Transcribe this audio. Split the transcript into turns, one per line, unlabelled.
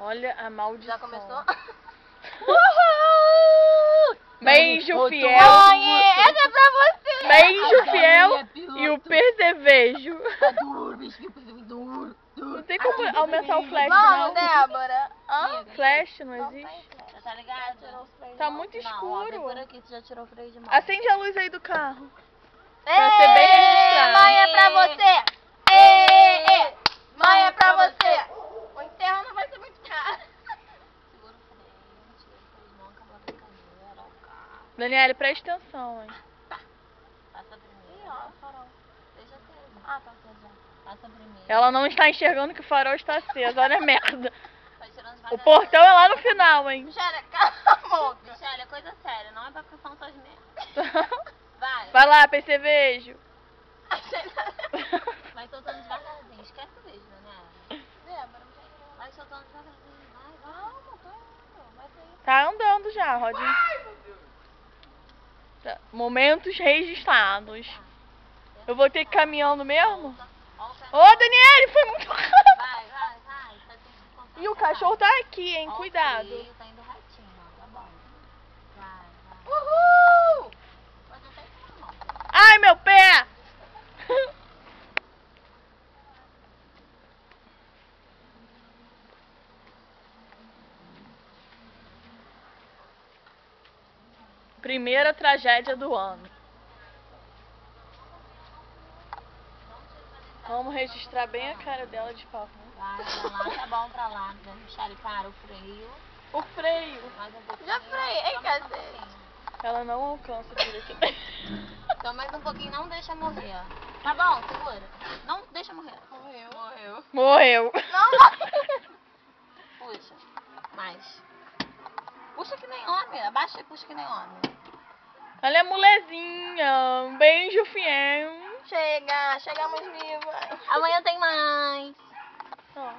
Olha a maldição.
Já começou?
Uhul! Beijo fiel.
Mãe, essa é pra você.
Beijo fiel e o percevejo.
É duro, bicho, duro.
Não tem como aumentar o flash,
Vamos,
não.
Débora. Hã?
Flash não
Não tem
existe.
flash. Tá ligado?
Tá muito
Não, ó,
escuro.
vem por aqui, você já tirou o freio de mão.
Acende a luz aí do carro.
Pra
ser bem registrado.
Mãe, é pra você. Ê, mãe, é pra você. O enterro não vai ser muito caro. Segura o freio, tira o freio de mão, acabou a brincadeira, o carro.
Daniele, presta atenção, hein.
Passa primeiro. Ih, ó, farol. Deixa aceso. Ah, tá aceso já. Passa primeiro.
Ela não está enxergando que o farol está aceso. Olha a merda.
Vai tirando
O
devagar.
portão é lá no final, hein.
Michelle, cala a boca. Michelle, é coisa séria, não é pra ficar falando suas merdas. Vai.
Vai lá, percevejo.
Vai soltando devagarzinho. Esquece o beijo, né? Débora, vai soltando devagarzinho. Vai, vai. Calma, tô indo. Vai sair.
Tá andando já, Rodinho. Tá. Momentos registrados. Eu vou ter que ir caminhando mesmo? Ô, Daniele, foi muito rápido.
Vai, vai, vai. Tá tudo
E o cachorro tá aqui, hein? Cuidado.
Tá indo retinho, ó. Tá bom. Vai, vai. Uhul! Pode até ir na mão.
Ai, meu pé! Primeira tragédia do ano. Vamos registrar bem a cara dela de favor.
Vai, pra lá, tá bom pra lá. Michelle, para o freio.
O freio.
Mais um pouquinho.
Já freiei,
Só mais um
cadê?
pouquinho.
Ela não alcança direito.
Então mais um pouquinho, não deixa morrer, ó. Tá bom, segura. Não deixa morrer.
Morreu.
Morreu.
Morreu.
Puxa. Mais. Puxa que nem homem. Abaixa e puxa que nem homem.
Olha a molezinha. Um beijo fiel.
Chega, chegamos vivas.
Amanhã tem mais.
Ó.